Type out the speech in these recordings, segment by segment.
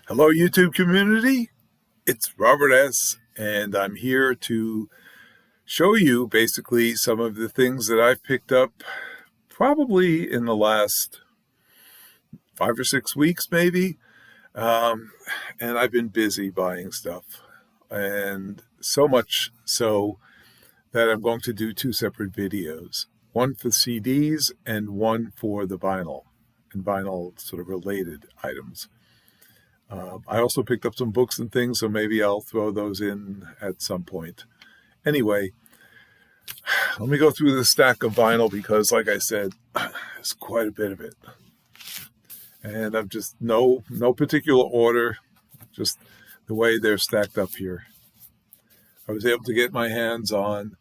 Hello, YouTube community. It's Robert S., and I'm here to show you basically some of the things that I've picked up probably in the last 5 or 6 weeks, maybe. And I've been busy buying stuff, and so much so that I'm going to do two separate videos, one for CDs and one for the vinyl and vinyl sort of related items. I also picked up some books and things, so maybe I'll throw those in at some point. Anyway, let me go through the stack of vinyl because, like I said, there's quite a bit of it. And I'm just no particular order, just the way they're stacked up here. I was able to get my hands on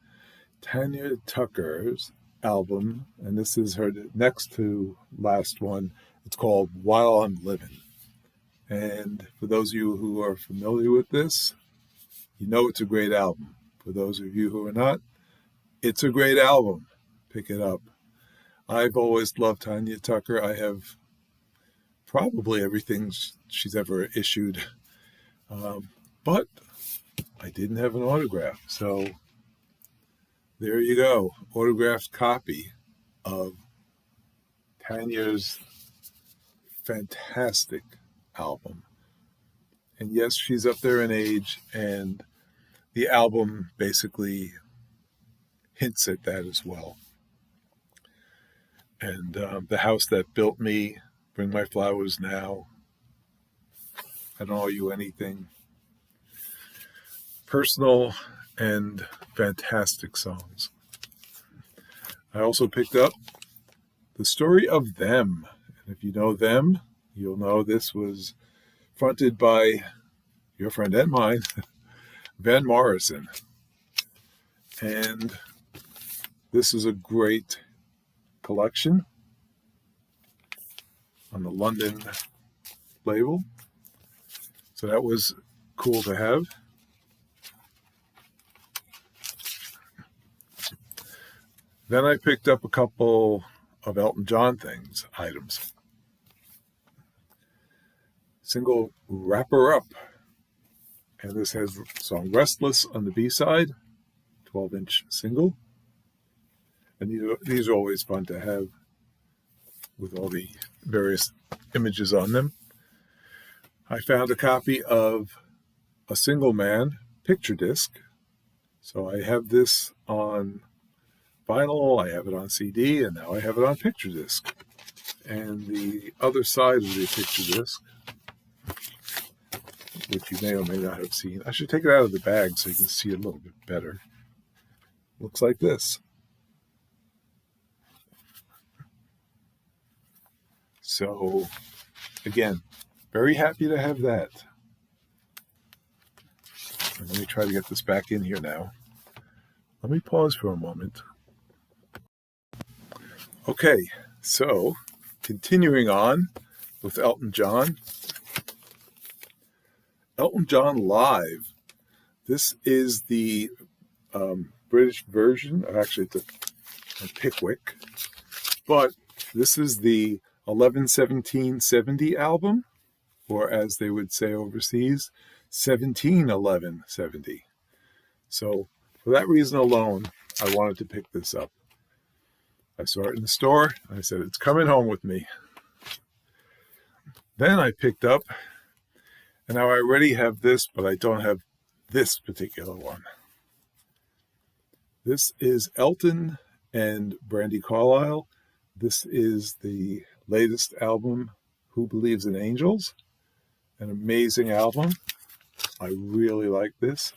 Tanya Tucker's album, and this is her next to last one. It's called While I'm Living. And for those of you who are familiar with this, you know it's a great album. For those of you who are not, it's a great album. Pick it up. I've always loved Tanya Tucker. I have probably everything she's ever issued. But I didn't have an autograph. So there you go. Autographed copy of Tanya's fantastic album. And yes, she's up there in age, and the album basically hints at that as well. And The House That Built Me, Bring My Flowers Now, I Don't Owe You Anything. Personal and fantastic songs. I also picked up The Story of Them. And if you know them, you'll know this was fronted by your friend and mine, Van Morrison. And this is a great collection on the London label. So that was cool to have. Then I picked up a couple of Elton John items. Single Wrap Her Up. And this has the song Restless on the B-side, 12-inch single. And these are always fun to have with all the various images on them. I found a copy of A Single Man picture disc. So I have this on vinyl, I have it on CD, and now I have it on picture disc. And the other side of the picture disc, which you may or may not have seen. I should take it out of the bag so you can see it a little bit better. Looks like this. So, again, very happy to have that. And let me try to get this back in here now. Let me pause for a moment. Okay, so continuing on with Elton John. Elton John Live. This is the British version. Actually, it's a Pickwick. But this is the 11-17-70 album, or as they would say overseas, 17-11-70. So for that reason alone, I wanted to pick this up. I saw it in the store, and I said, it's coming home with me. Then I picked up, and now I already have this, but I don't have this particular one. This is Elton and Brandi Carlile. This is the latest album, Who Believes in Angels? An amazing album. I really like this.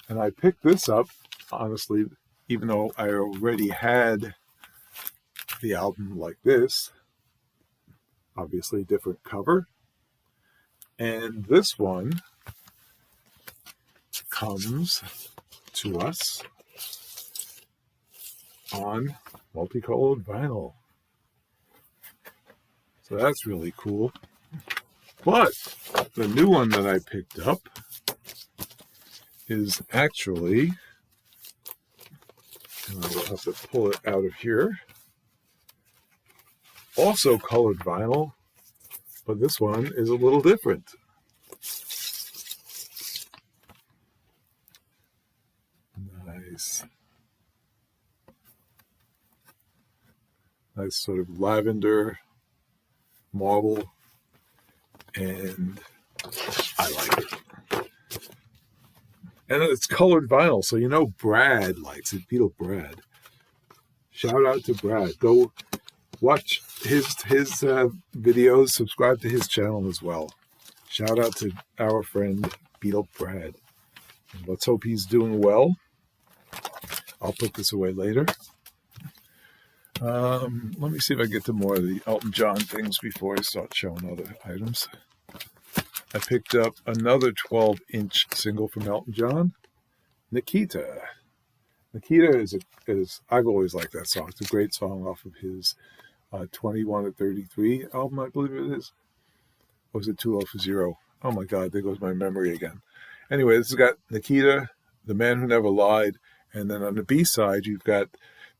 And I picked this up, honestly, even though I already had the album like this. Obviously, different cover. And this one comes to us on multicolored vinyl. So that's really cool. But the new one that I picked up is actually, and I will have to pull it out of here, also colored vinyl, but this one is a little different. Nice. Nice sort of lavender marble, and I like it. And it's colored vinyl, so you know Brad likes it. Beetle Brad. Shout out to Brad. Go watch his videos. Subscribe to his channel as well. Shout out to our friend Beetle Brad. And let's hope he's doing well. I'll put this away later. Let me see if I get to more of the Elton John things before I start showing other items. I picked up another 12-inch single from Elton John, Nikita. Nikita is I've always liked that song. It's a great song off of his 21 to 33 album, I believe it is. Or was it 2-0? Oh my God, there goes my memory again. Anyway, this has got Nikita, The Man Who Never Lied, and then on the B-side, you've got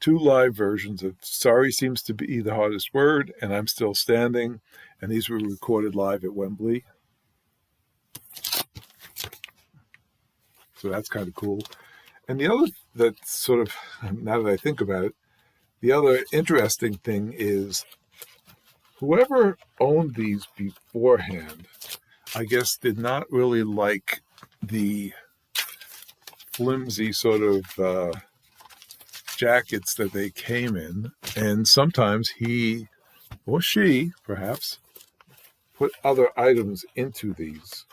2 live versions of Sorry Seems to Be the Hardest Word and I'm Still Standing, and these were recorded live at Wembley. So that's kind of cool. And the other that sort of, now that I think about it, the other interesting thing is whoever owned these beforehand, I guess, did not really like the flimsy sort of jackets that they came in, and sometimes he or she perhaps put other items into these,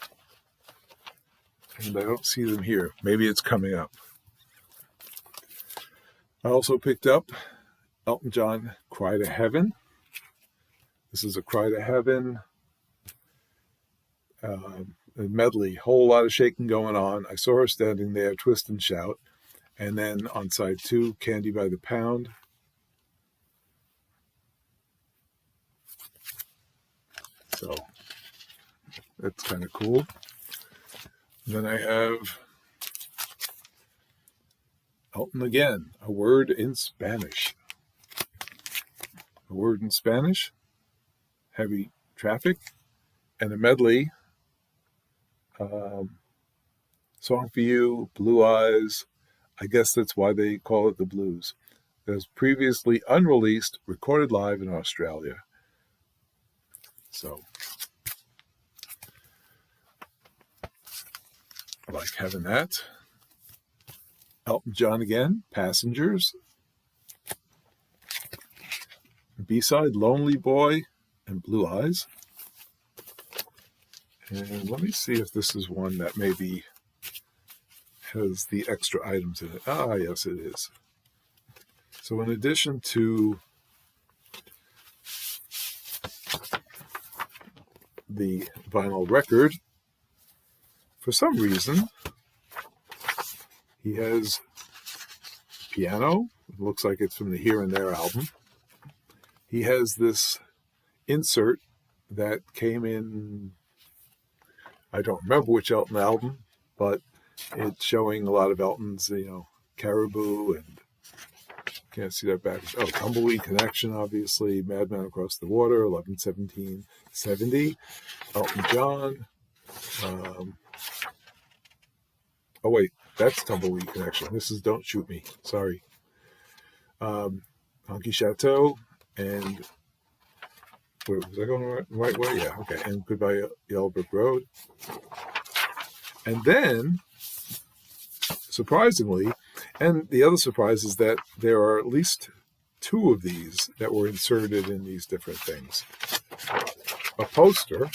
and I don't see them here. Maybe it's coming up. I also picked up Elton John Cry to Heaven. This is a Cry to Heaven a medley, whole lot of shaking going on. I saw her standing there, twist and shout. And then on side 2, Candy by the Pound. So that's kind of cool. Then I have Elton again, A Word in Spanish. A Word in Spanish, Heavy Traffic, and a medley. Song for You, Blue Eyes. I guess that's why they call it the blues. It was previously unreleased, recorded live in Australia. So I like having that. Elton John again, Passengers. B-side, Lonely Boy and Blue Eyes. And let me see if this is one that maybe has the extra items in it. Ah, yes, it is. So in addition to the vinyl record, for some reason, he has piano. It looks like it's from the Here and There album. He has this insert that came in, I don't remember which Elton album, but it's showing a lot of Elton's, Caribou, and can't see that back. Oh, Tumbleweed Connection, obviously, Madman Across the Water, 11/17/70, Elton John. Oh wait, that's Tumbleweed Connection. This is Don't Shoot Me. Sorry. Honky Chateau, and wait, was I going the right way? Yeah, okay. And Goodbye Yellow Brick Road. And then, surprisingly, and the other surprise is that there are at least 2 of these that were inserted in these different things. A poster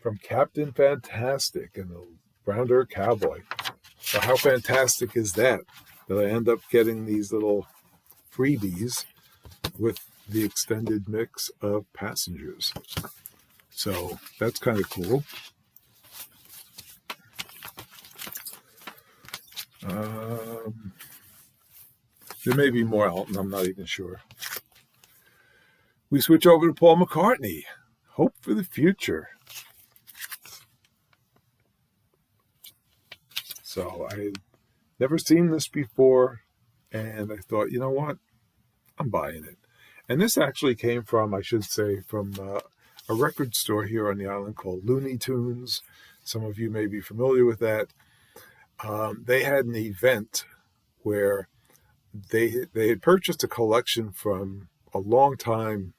from Captain Fantastic and the Brown Dirt Cowboy. So how fantastic is that I end up getting these little freebies with the extended mix of Passengers. So that's kind of cool. There may be more Elton, I'm not even sure. We switch over to Paul McCartney. Hope for the Future. So I had never seen this before, and I thought, you know what? I'm buying it. And this actually came from, I should say, from a record store here on the island called Looney Tunes. Some of you may be familiar with that. They had an event where they had purchased a collection from a longtime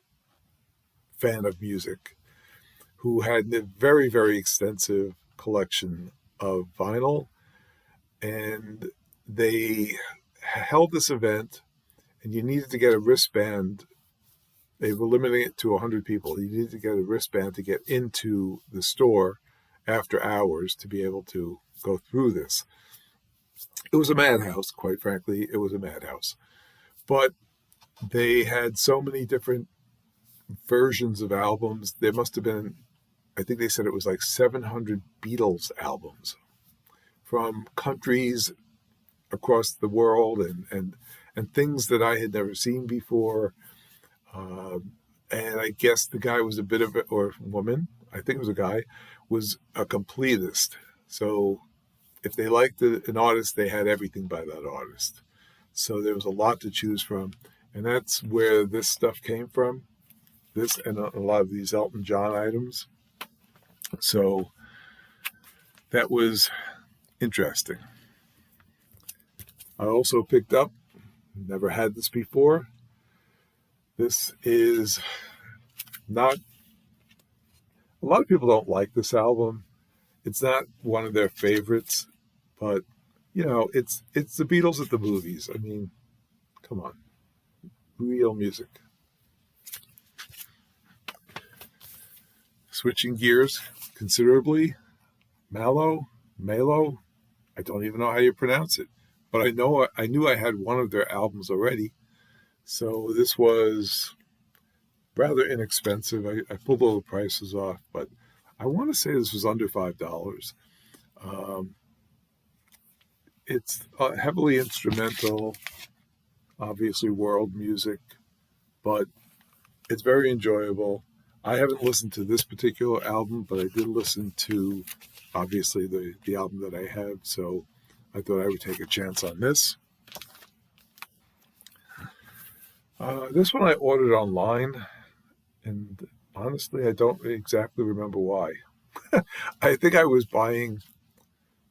fan of music who had a very, very extensive collection of vinyl. And they held this event, and you needed to get a wristband. They were limiting it to 100 people. You needed to get a wristband to get into the store after hours to be able to go through this. It was a madhouse, quite frankly. It was a madhouse. But they had so many different versions of albums. There must have been, I think they said it was like 700 Beatles albums from countries across the world and things that I had never seen before. And I guess the guy was a bit of or woman, I think it was a guy, was a completist. So if they liked an artist, they had everything by that artist. So there was a lot to choose from. And that's where this stuff came from, this and a lot of these Elton John items. So that was interesting. I also picked up, never had this before. This is not, a lot of people don't like this album. It's not one of their favorites, but you know, it's the Beatles at the movies. I mean, come on, real music. Switching gears considerably, Malo, I don't even know how you pronounce it, but I knew I had one of their albums already. So this was rather inexpensive. I pulled all the prices off, but I want to say this was under $5. It's heavily instrumental, obviously world music, but it's very enjoyable. I haven't listened to this particular album, but I did listen to, obviously, the album that I have, so I thought I would take a chance on this. This one I ordered online, and honestly, I don't exactly remember why. I think I was buying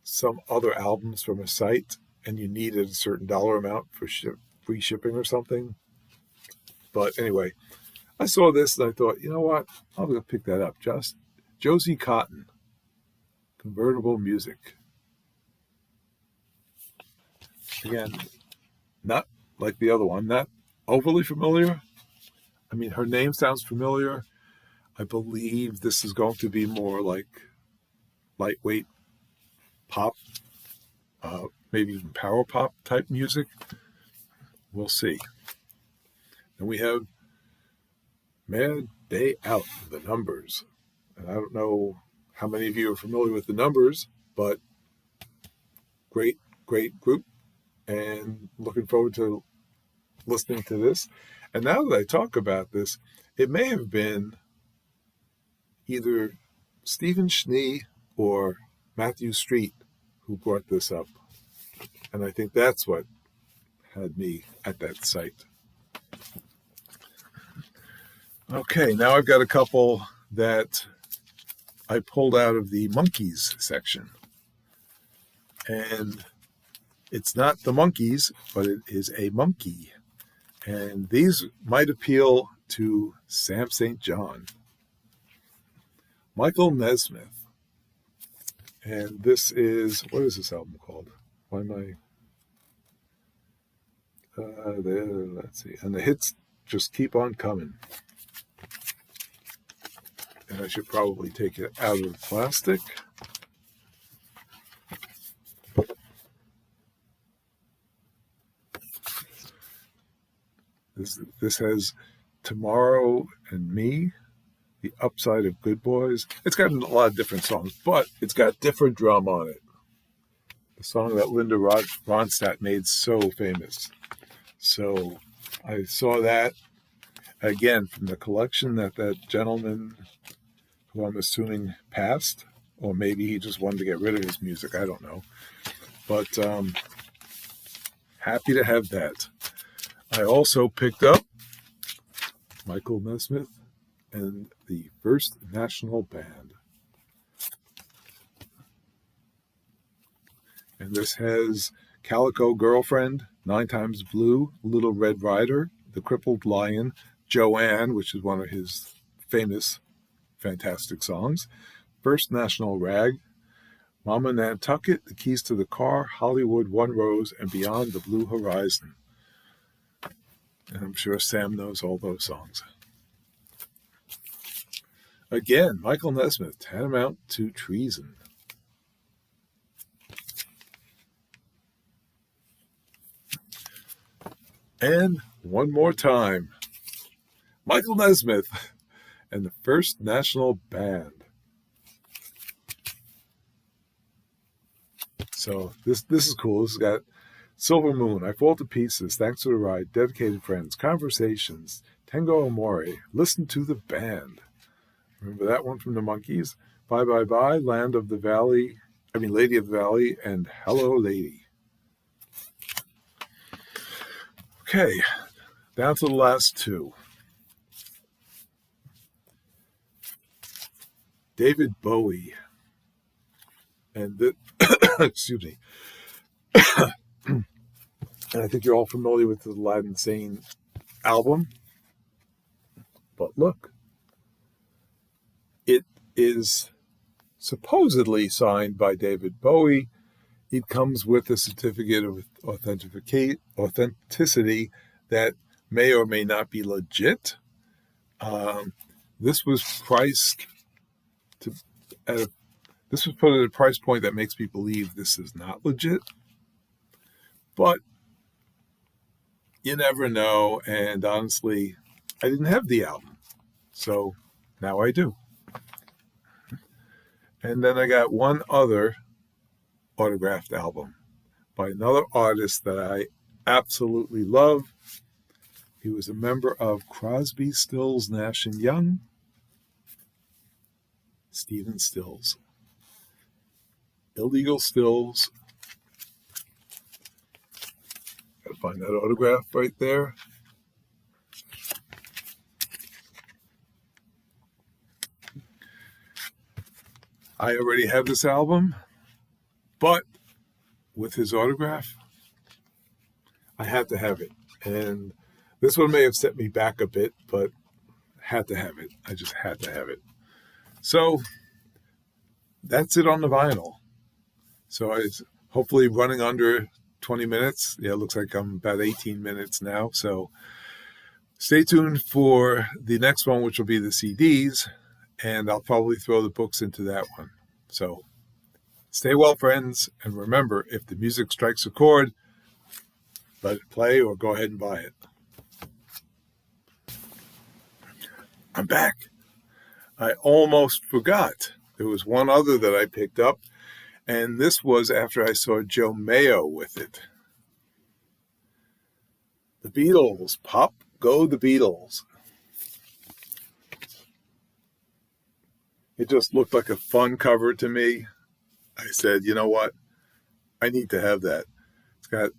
some other albums from a site, and you needed a certain dollar amount for free shipping or something. But anyway, I saw this and I thought, you know what? I'm going to pick that up. Just Josie Cotton, Convertible Music. Again, not like the other one, not overly familiar. I mean, her name sounds familiar. I believe this is going to be more like lightweight pop, maybe even power pop type music. We'll see. And we have Mad Day Out, The Numbers. And I don't know how many of you are familiar with The Numbers, but great group. And looking forward to listening to this. And now that I talk about this, it may have been either Stephen Schnee or Matthew Street who brought this up. And I think that's what had me at that site. Okay, now I've got a couple that I pulled out of the monkeys section. And it's not the monkeys, but it is a monkey. And these might appeal to Sam St. John. Michael Nesmith. And this is, what is this album called? Why am I? Let's see. And the hits just keep on coming. And I should probably take it out of the plastic. This has Tomorrow and Me, The Upside of Good Boys. It's got a lot of different songs, but it's got different drum on it. The song that Linda Ronstadt made so famous. So I saw that, again, from the collection that gentleman, who I'm assuming passed, or maybe he just wanted to get rid of his music, I don't know. But happy to have that. I also picked up Michael Nesmith, and the First National Band. And this has Calico Girlfriend, 9 Times Blue, Little Red Rider, The Crippled Lion, Joanne, which is one of his famous, fantastic songs, First National Rag, Mama Nantucket, The Keys to the Car, Hollywood, One Rose, and Beyond the Blue Horizon. And I'm sure Sam knows all those songs. Again, Michael Nesmith, Tantamount to Treason. And one more time, Michael Nesmith and the First National Band. So this is cool. This has got Silver Moon, I Fall to Pieces, Thanks for the Ride, Dedicated Friends, Conversations, Tango Amore, Listen to the Band. Remember that one from the Monkees? Bye Bye Bye, Lady of the Valley, and Hello Lady. Okay, down to the last two. David Bowie. And excuse me. And I think you're all familiar with the Aladdin Sane album. But look, it is supposedly signed by David Bowie. It comes with a certificate of authenticity that may or may not be legit. This was priced this was put at a price point that makes me believe this is not legit. But you never know, and honestly, I didn't have the album, so now I do. And then I got one other autographed album by another artist that I absolutely love. He was a member of Crosby, Stills, Nash & Young, Stephen Stills. Illegal Stills. Gotta find that autograph right there. I already have this album, but with his autograph, I had to have it. And this one may have set me back a bit, but had to have it. I just had to have it. So that's it on the vinyl. So it's hopefully running under 20 minutes. Yeah, it looks like I'm about 18 minutes now. So stay tuned for the next one, which will be the CDs. And I'll probably throw the books into that one. So stay well, friends. And remember, if the music strikes a chord, let it play or go ahead and buy it. I'm back. I almost forgot. There was one other that I picked up, and this was after I saw Joe Mayo with it. The Beatles. Pop, go the Beatles. It just looked like a fun cover to me. I said, you know what? I need to have that.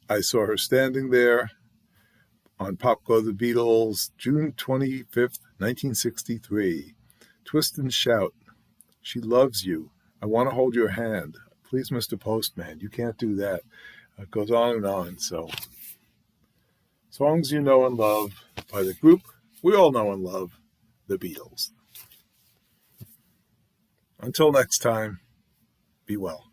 I saw her standing there on Pop Go the Beatles, June 25th, 1963. Twist and shout. She loves you. I want to hold your hand. Please, Mr. Postman, you can't do that. It goes on and on. So, songs you know and love by the group we all know and love, the Beatles. Until next time, be well.